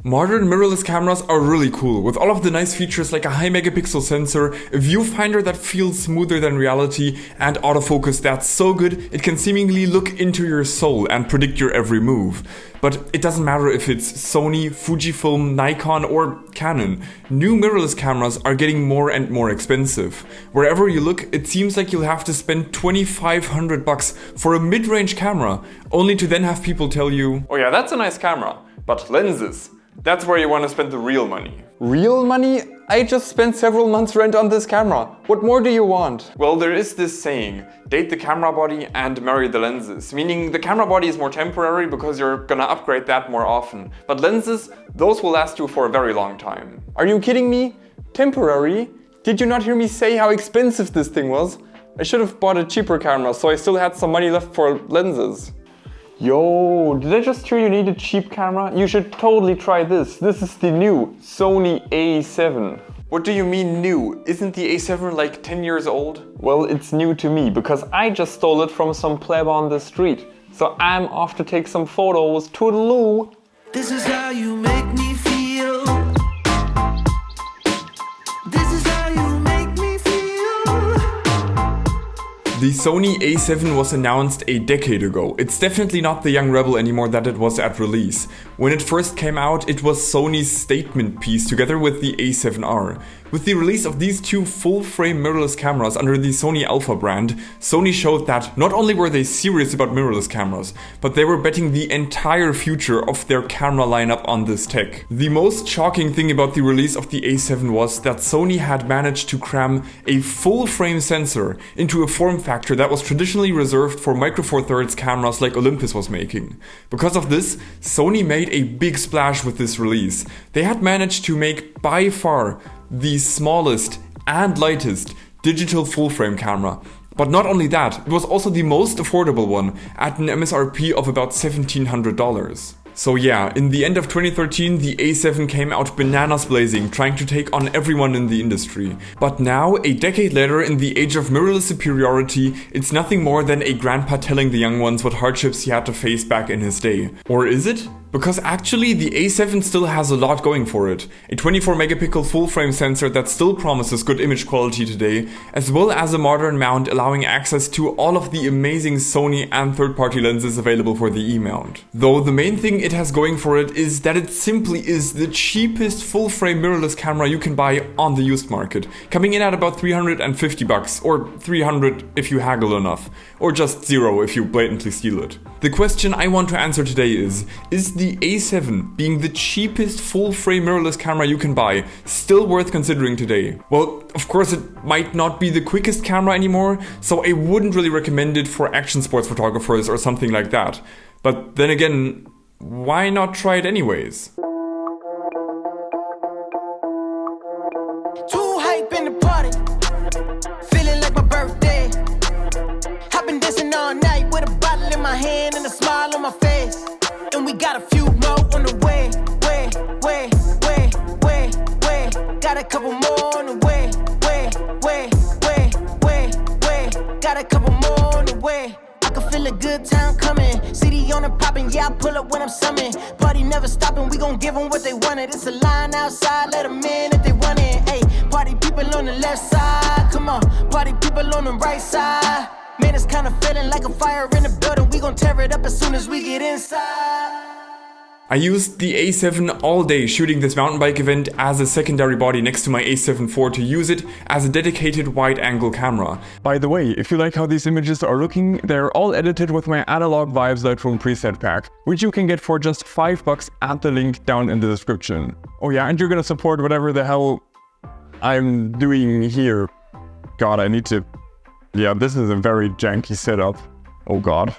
Modern mirrorless cameras are really cool, with all of the nice features like a high megapixel sensor, a viewfinder that feels smoother than reality, and autofocus that's so good it can seemingly look into your soul and predict your every move. But it doesn't matter if it's Sony, Fujifilm, Nikon, or Canon. New mirrorless cameras are getting more and more expensive. Wherever you look, it seems like you'll have to spend $2,500 for a mid-range camera, only to then have people tell you, "Oh yeah, that's a nice camera, but lenses. That's where you want to spend the real money." Real money? I just spent several months' rent on this camera. What more do you want? Well, there is this saying, date the camera body and marry the lenses. Meaning the camera body is more temporary because you're gonna upgrade that more often. But lenses, those will last you for a very long time. Are you kidding me? Temporary? Did you not hear me say how expensive this thing was? I should have bought a cheaper camera so I still had some money left for lenses. Yo, did I just hear you need a cheap camera? You should totally try this. This is the new Sony A7. What do you mean new? Isn't the A7 like 10 years old? Well, it's new to me because I just stole it from some pleb on the street. So I'm off to take some photos. Toodaloo! This is how you make me feel. This is how you make me feel. The Sony A7 was announced a decade ago. It's definitely not the young rebel anymore that it was at release. When it first came out, it was Sony's statement piece together with the A7R. With the release of these two full-frame mirrorless cameras under the Sony Alpha brand, Sony showed that not only were they serious about mirrorless cameras, but they were betting the entire future of their camera lineup on this tech. The most shocking thing about the release of the A7 was that Sony had managed to cram a full-frame sensor into a form factor that was traditionally reserved for micro four thirds cameras like Olympus was making. Because of this, Sony made a big splash with this release. They had managed to make by far the smallest and lightest digital full-frame camera. But not only that, it was also the most affordable one at an MSRP of about $1,700. So yeah, in the end of 2013, the A7 came out bananas blazing, trying to take on everyone in the industry. But now, a decade later, in the age of mirrorless superiority, it's nothing more than a grandpa telling the young ones what hardships he had to face back in his day. Or is it? Because actually the A7 still has a lot going for it. A 24 megapixel full frame sensor that still promises good image quality today, as well as a modern mount allowing access to all of the amazing Sony and third-party lenses available for the E-mount. Though the main thing it has going for it is that it simply is the cheapest full frame mirrorless camera you can buy on the used market, coming in at about $350, or $300 if you haggle enough, or just $0 if you blatantly steal it. The question I want to answer today is the A7, being the cheapest full-frame mirrorless camera you can buy, still worth considering today? Well, of course it might not be the quickest camera anymore, so I wouldn't really recommend it for action sports photographers or something like that. But then again, why not try it anyways? Too hype in the party, feeling like my birthday. I've been dancing all night with a bottle in my hand and a smile on my face. And we got a few more on the way. Got a couple more on the way. Got a couple more on the way. I can feel a good time coming. CD on and popping, yeah, I pull up when I'm summoned. Party never stopping, we gon' give them what they wanted. It's a line outside, let them in if they want it. Hey, party people on the left side, come on. Party people on the right side. Man, it's kinda feeling like a fire in the building. We gon' tear it up as soon as we get inside. I used the A7 all day shooting this mountain bike event as a secondary body next to my A7IV to use it as a dedicated wide-angle camera. By the way, if you like how these images are looking, they're all edited with my Analog Vibes Lightroom preset pack, which you can get for just $5 at the link down in the description. Oh yeah, and you're gonna support whatever the hell I'm doing here. God, I need to... Yeah, this is a very janky setup. Oh god.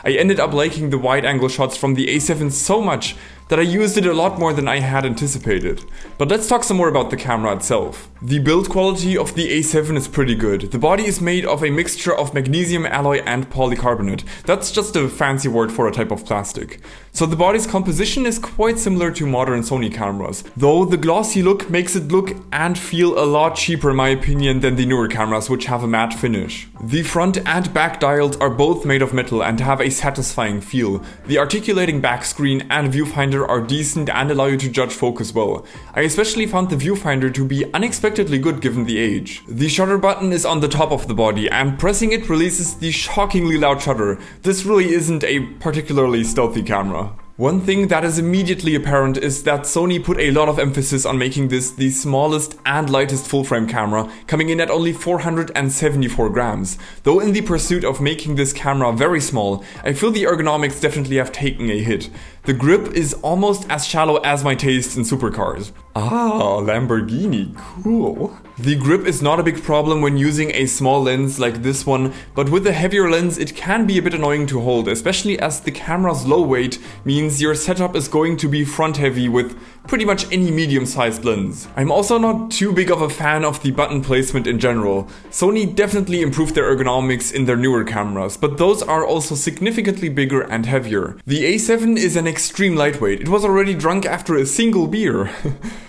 I ended up liking the wide-angle shots from the A7 so much that I used it a lot more than I had anticipated. But let's talk some more about the camera itself. The build quality of the A7 is pretty good. The body is made of a mixture of magnesium alloy and polycarbonate. That's just a fancy word for a type of plastic. So the body's composition is quite similar to modern Sony cameras, though the glossy look makes it look and feel a lot cheaper in my opinion than the newer cameras, which have a matte finish. The front and back dials are both made of metal and have a satisfying feel. The articulating back screen and viewfinder viewfinder are decent and allow you to judge focus well. I especially found the viewfinder to be unexpectedly good given the age. The shutter button is on the top of the body, and pressing it releases the shockingly loud shutter. This really isn't a particularly stealthy camera. One thing that is immediately apparent is that Sony put a lot of emphasis on making this the smallest and lightest full-frame camera, coming in at only 474 grams. Though in the pursuit of making this camera very small, I feel the ergonomics definitely have taken a hit. The grip is almost as shallow as my taste in supercars. Ah, Lamborghini, cool. The grip is not a big problem when using a small lens like this one, but with a heavier lens it can be a bit annoying to hold, especially as the camera's low weight means your setup is going to be front heavy with pretty much any medium-sized lens. I'm also not too big of a fan of the button placement in general. Sony definitely improved their ergonomics in their newer cameras, but those are also significantly bigger and heavier. The A7 is an extreme lightweight. It was already drunk after a single beer.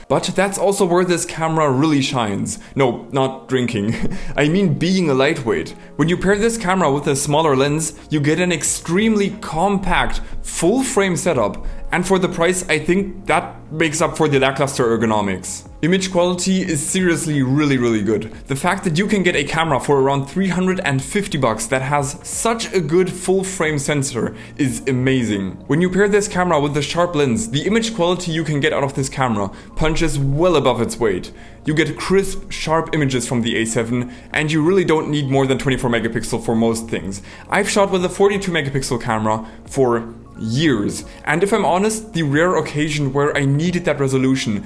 But that's also where this camera really shines. No, not drinking. I mean being a lightweight. When you pair this camera with a smaller lens, you get an extremely compact, full-frame setup. And for the price, I think that makes up for the lackluster ergonomics. Image quality is seriously really good. The fact that you can get a camera for around 350 bucks that has such a good full frame sensor is amazing. When you pair this camera with the sharp lens, the image quality you can get out of this camera punches well above its weight. You get crisp, sharp images from the A7, and you really don't need more than 24 megapixel for most things. I've shot with a 42 megapixel camera for years, and if I'm honest, the rare occasion where I needed that resolution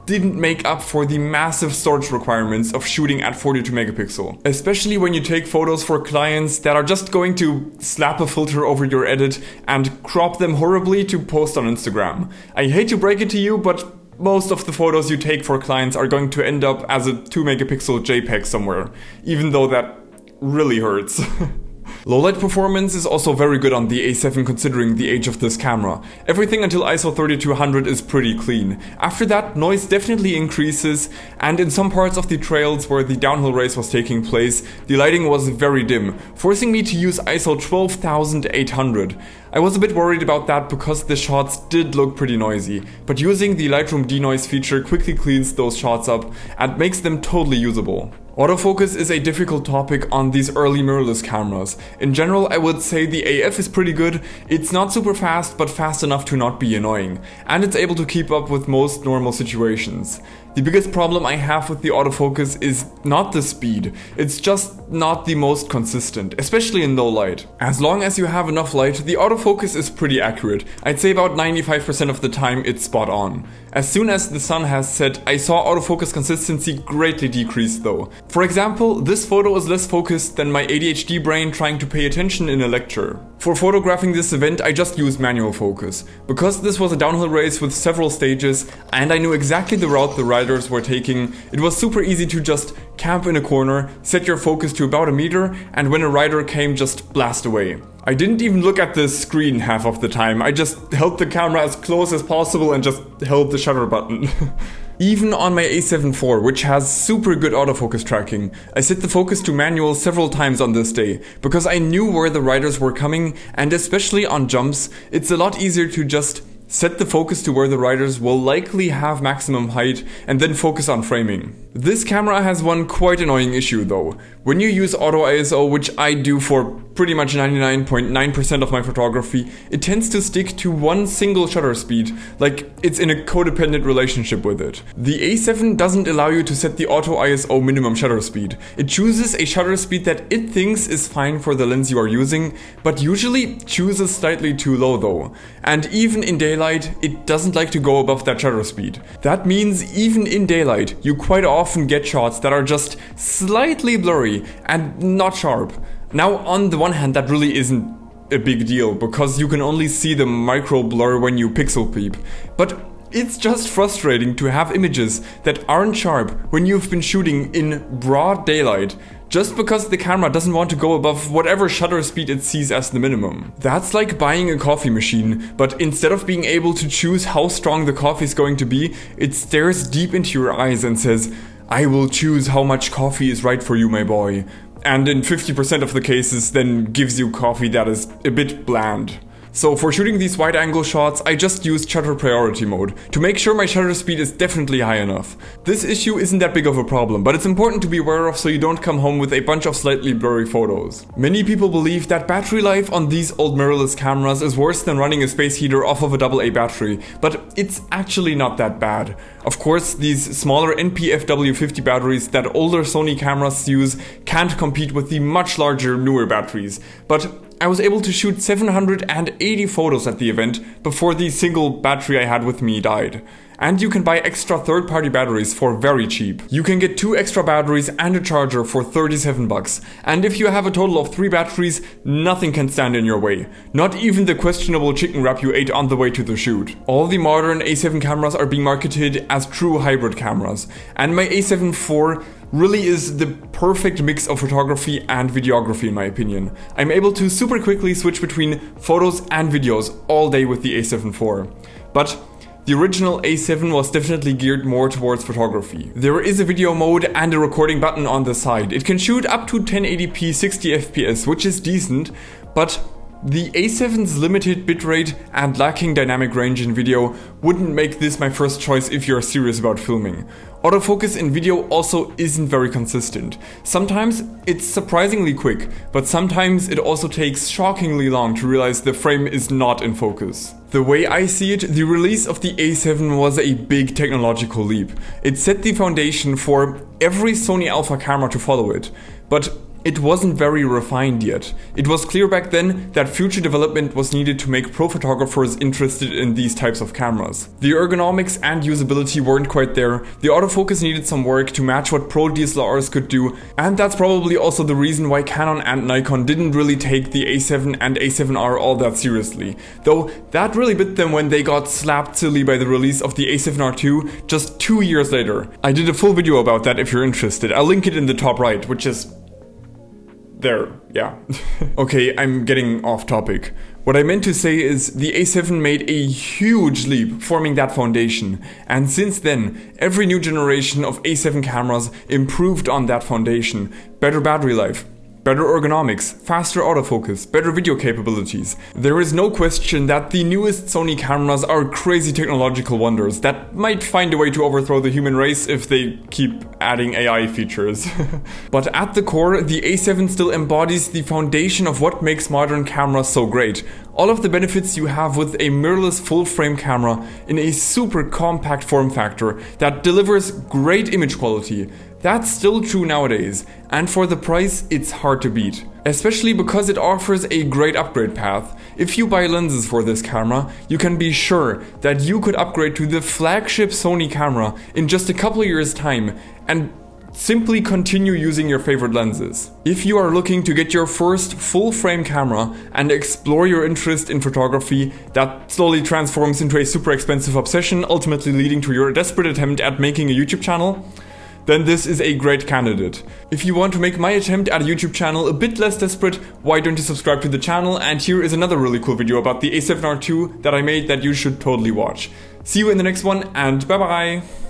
didn't make up for the massive storage requirements of shooting at 42 megapixel. Especially when you take photos for clients that are just going to slap a filter over your edit and crop them horribly to post on Instagram. I hate to break it to you, but most of the photos you take for clients are going to end up as a 2 megapixel JPEG somewhere, even though that really hurts. Low-light performance is also very good on the A7 considering the age of this camera. Everything until ISO 3200 is pretty clean. After that, noise definitely increases, and in some parts of the trails where the downhill race was taking place, the lighting was very dim, forcing me to use ISO 12800. I was a bit worried about that because the shots did look pretty noisy, but using the Lightroom denoise feature quickly cleans those shots up and makes them totally usable. Autofocus is a difficult topic on these early mirrorless cameras. In general, I would say the AF is pretty good. It's not super fast, but fast enough to not be annoying, and it's able to keep up with most normal situations. The biggest problem I have with the autofocus is not the speed, it's just not the most consistent, especially in low light. As long as you have enough light, the autofocus is pretty accurate. I'd say about 95% of the time it's spot on. As soon as the sun has set, I saw autofocus consistency greatly decrease though. For example, this photo is less focused than my ADHD brain trying to pay attention in a lecture. For photographing this event, I just used manual focus. Because this was a downhill race with several stages, and I knew exactly the route the riders were taking, it was super easy to just camp in a corner, set your focus to about a meter, and when a rider came, just blast away. I didn't even look at the screen half of the time, I just held the camera as close as possible and just held the shutter button. Even on my A7 IV, which has super good autofocus tracking, I set the focus to manual several times on this day, because I knew where the riders were coming, and especially on jumps, it's a lot easier to just set the focus to where the riders will likely have maximum height and then focus on framing. This camera has one quite annoying issue though. When you use auto ISO, which I do for pretty much 99.9% of my photography, it tends to stick to one single shutter speed, like it's in a codependent relationship with it. The A7 doesn't allow you to set the auto ISO minimum shutter speed. It chooses a shutter speed that it thinks is fine for the lens you are using, but usually chooses slightly too low though. And even in daylight, it doesn't like to go above that shutter speed. That means even in daylight, you quite often get shots that are just slightly blurry and not sharp. Now, on the one hand, that really isn't a big deal, because you can only see the micro blur when you pixel peep. But it's just frustrating to have images that aren't sharp when you've been shooting in broad daylight, just because the camera doesn't want to go above whatever shutter speed it sees as the minimum. That's like buying a coffee machine, but instead of being able to choose how strong the coffee is going to be, it stares deep into your eyes and says, "I will choose how much coffee is right for you, my boy." And in 50% of the cases then gives you coffee that is a bit bland. So for shooting these wide angle shots, I just used shutter priority mode to make sure my shutter speed is definitely high enough. This issue isn't that big of a problem, but it's important to be aware of so you don't come home with a bunch of slightly blurry photos. Many people believe that battery life on these old mirrorless cameras is worse than running a space heater off of a AA battery, but it's actually not that bad. Of course, these smaller NP-FW50 batteries that older Sony cameras use can't compete with the much larger, newer batteries, but I was able to shoot 780 photos at the event before the single battery I had with me died. And you can buy extra third-party batteries for very cheap. You can get 2 extra batteries and a charger for 37 bucks. And if you have a total of 3 batteries, nothing can stand in your way. Not even the questionable chicken wrap you ate on the way to the shoot. All the modern A7 cameras are being marketed as true hybrid cameras. And my A7IV really is the perfect mix of photography and videography in my opinion. I'm able to super quickly switch between photos and videos all day with the A7IV. But the original A7 was definitely geared more towards photography. There is a video mode and a recording button on the side. It can shoot up to 1080p 60 FPS, which is decent, but the A7's limited bitrate and lacking dynamic range in video wouldn't make this my first choice if you're serious about filming. Autofocus in video also isn't very consistent. Sometimes it's surprisingly quick, but sometimes it also takes shockingly long to realize the frame is not in focus. The way I see it, the release of the A7 was a big technological leap. It set the foundation for every Sony Alpha camera to follow it, but it wasn't very refined yet. It was clear back then that future development was needed to make pro photographers interested in these types of cameras. The ergonomics and usability weren't quite there, the autofocus needed some work to match what pro DSLRs could do, and that's probably also the reason why Canon and Nikon didn't really take the A7 and A7R all that seriously. Though that really bit them when they got slapped silly by the release of the A7R II just 2 years later. I did a full video about that if you're interested. I'll link it in the top right, which is there, yeah. Okay, I'm getting off topic. What I meant to say is the A7 made a huge leap forming that foundation, and since then every new generation of A7 cameras improved on that foundation. Better battery life, better ergonomics, faster autofocus, better video capabilities. There is no question that the newest Sony cameras are crazy technological wonders that might find a way to overthrow the human race if they keep adding AI features. But at the core, the A7 still embodies the foundation of what makes modern cameras so great. All of the benefits you have with a mirrorless full-frame camera in a super compact form factor that delivers great image quality. That's still true nowadays, and for the price, it's hard to beat. Especially because it offers a great upgrade path. If you buy lenses for this camera, you can be sure that you could upgrade to the flagship Sony camera in just a couple years' time, and simply continue using your favorite lenses. If you are looking to get your first full-frame camera and explore your interest in photography that slowly transforms into a super expensive obsession, ultimately leading to your desperate attempt at making a YouTube channel, then this is a great candidate. If you want to make my attempt at a YouTube channel a bit less desperate, why don't you subscribe to the channel? And here is another really cool video about the A7R II that I made that you should totally watch. See you in the next one, and bye bye!